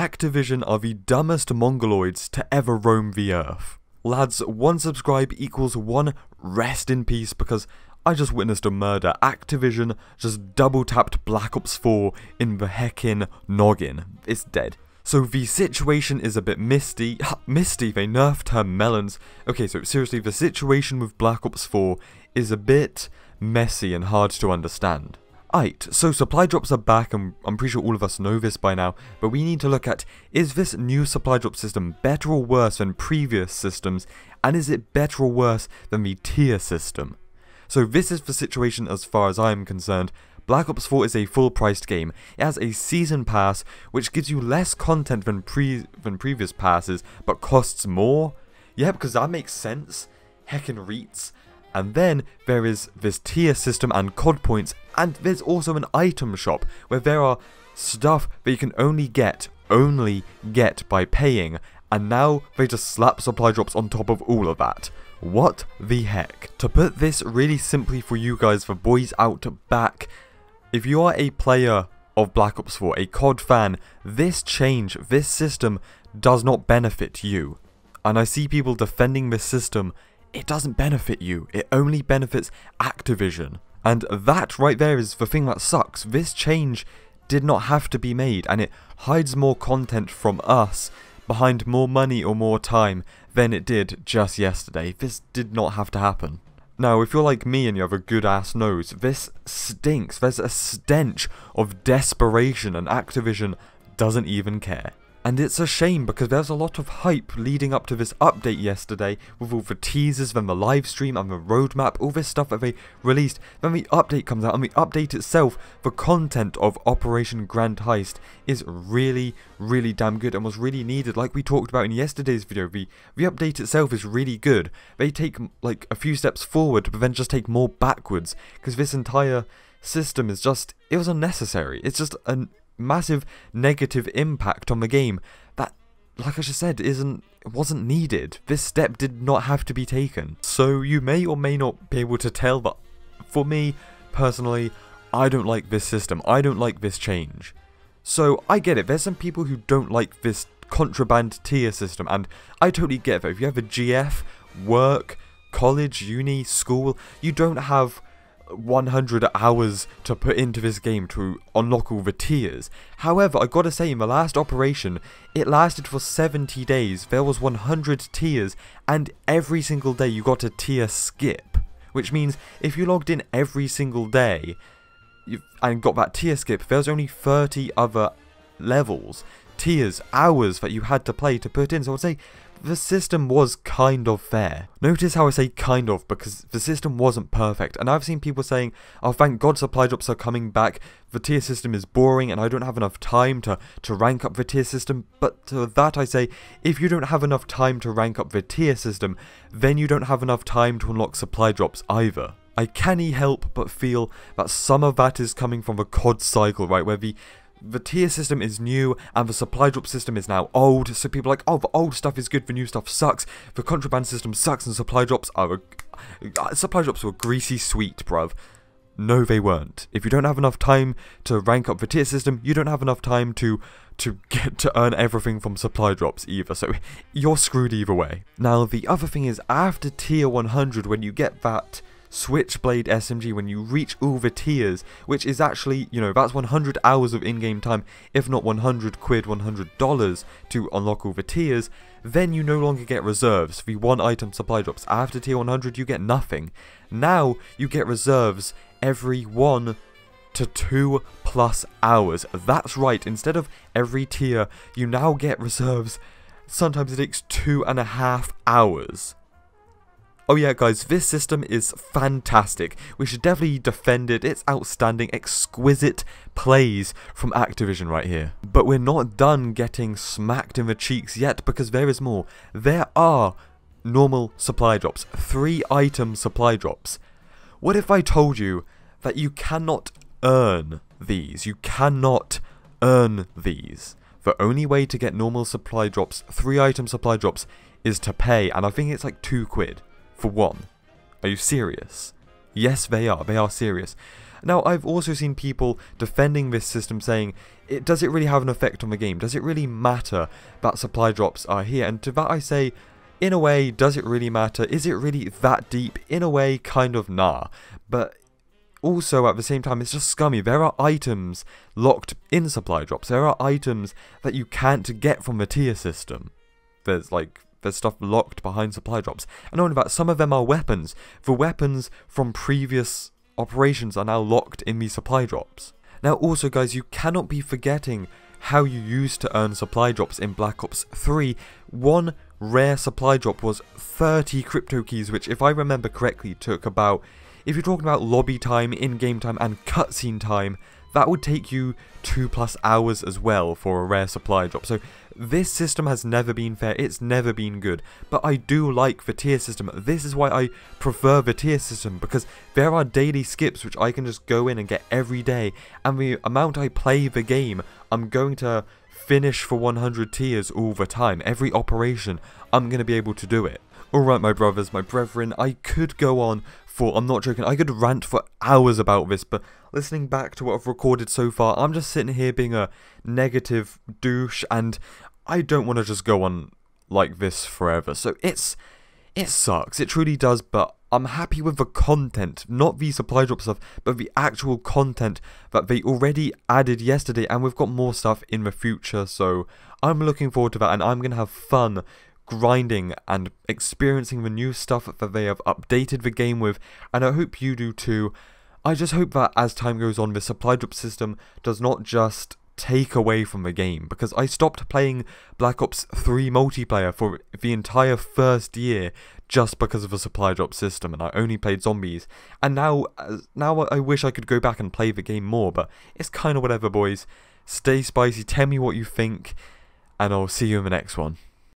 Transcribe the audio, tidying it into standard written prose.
Activision are the dumbest mongoloids to ever roam the earth. Lads, 1 subscribe equals 1 rest in peace because I just witnessed a murder. Activision just double tapped Black Ops 4 in the heckin' noggin. It's dead. So the situation is a bit misty. Misty, they nerfed her melons. Okay, so seriously, the situation with Black Ops 4 is a bit messy and hard to understand. Aight, so supply drops are back, and I'm pretty sure all of us know this by now, but we need to look at, is this new supply drop system better or worse than previous systems, and is it better or worse than the tier system? So this is the situation as far as I am concerned. Black Ops 4 is a full-priced game. It has a season pass, which gives you less content than previous passes, but costs more. Yeah, because that makes sense. Heckin' REITs. And then there is this tier system and COD points, and there's also an item shop where there are stuff that you can only get by paying, and now they just slap supply drops on top of all of that. What the heck? To put this really simply for you guys, the boys out back, if you are a player of Black Ops 4, a COD fan, this change, this system does not benefit you. And I see people defending this system. It doesn't benefit you, it only benefits Activision. And that right there is the thing that sucks. This change did not have to be made, and it hides more content from us behind more money or more time than it did just yesterday. This did not have to happen. Now, if you're like me and you have a good ass nose, this stinks. There's a stench of desperation, and Activision doesn't even care. And it's a shame because there's a lot of hype leading up to this update yesterday with all the teasers, then the live stream and the roadmap, all this stuff that they released. Then the update comes out, and the update itself, the content of Operation Grand Heist is really damn good and was really needed. Like we talked about in yesterday's video, the update itself is really good. They take like a few steps forward but then just take more backwards because this entire system is just, it was unnecessary. It's just a massive negative impact on the game that, like I just said, wasn't needed. This step did not have to be taken. So you may or may not be able to tell, but for me personally, I don't like this system. I don't like this change. So I get it. There's some people who don't like this contraband tier system, and I totally get that. If you have a GF, work, college, uni, school, you don't have 100 hours to put into this game to unlock all the tiers. However, I gotta say, in the last operation, it lasted for 70 days. There was 100 tiers, and every single day you got a tier skip. Which means if you logged in every single day and got that tier skip, there was only 30 other levels, tiers, hours that you had to play to put in. So I'd say the system was kind of fair. Notice how I say kind of, because the system wasn't perfect, and I've seen people saying, oh thank god supply drops are coming back, the tier system is boring and I don't have enough time to rank up the tier system. But to that I say, if you don't have enough time to rank up the tier system, then you don't have enough time to unlock supply drops either. I can't help but feel that some of that is coming from the COD cycle, right, where the tier system is new and the supply drop system is now old, so people are like, oh, the old stuff is good, the new stuff sucks, the contraband system sucks, and supply drops were greasy sweet, bruv. No, they weren't. If you don't have enough time to rank up the tier system, you don't have enough time to get to earn everything from supply drops either, so you're screwed either way. Now, the other thing is, after tier 100, when you get that Switchblade SMG, when you reach all the tiers, which is actually, you know, that's 100 hours of in-game time, if not 100 quid, $100 to unlock all the tiers, then you no longer get reserves, the one item supply drops. After tier 100 you get nothing. Now you get reserves every 1 to 2+ hours. That's right, instead of every tier, you now get reserves. Sometimes it takes 2.5 hours. Oh yeah guys, this system is fantastic. We should definitely defend it. It's outstanding, exquisite plays from Activision right here. But we're not done getting smacked in the cheeks yet, because there is more. There are normal supply drops, 3 item supply drops. What if I told you that you cannot earn these? You cannot earn these. The only way to get normal supply drops, 3 item supply drops, is to pay, and I think it's like 2 quid. For 1. Are you serious? Yes, they are serious. Now, I've also seen people defending this system saying, does it really have an effect on the game? Does it really matter that supply drops are here? And to that I say, in a way, does it really matter? Is it really that deep? In a way, kind of nah. But also, at the same time, it's just scummy. There are items locked in supply drops. There are items that you can't get from the tier system. There's stuff locked behind supply drops. And not only that, some of them are weapons. The weapons from previous operations are now locked in these supply drops. Now also guys, you cannot be forgetting how you used to earn supply drops in Black Ops 3. One rare supply drop was 30 crypto keys, which if I remember correctly took about, if you're talking about lobby time, in-game time and cutscene time, that would take you 2+ hours as well for a rare supply drop. So this system has never been fair, it's never been good, but I do like the tier system. This is why I prefer the tier system, because there are daily skips which I can just go in and get every day, and the amount I play the game, I'm going to finish for 100 tiers all the time. Every operation, I'm going to be able to do it. Alright my brothers, my brethren, I could go on for, I'm not joking, I could rant for hours about this, but listening back to what I've recorded so far, I'm just sitting here being a negative douche, and I don't want to just go on like this forever. So it sucks, it truly does, but I'm happy with the content, not the supply drop stuff, but the actual content that they already added yesterday, and we've got more stuff in the future, so I'm looking forward to that, and I'm going to have fun grinding and experiencing the new stuff that they have updated the game with, and I hope you do too. I just hope that as time goes on, the supply drop system does not just take away from the game, because I stopped playing Black Ops 3 multiplayer for the entire first year just because of the supply drop system, and I only played zombies, and now I wish I could go back and play the game more, but it's kind of whatever boys. Stay spicy, tell me what you think, and I'll see you in the next one.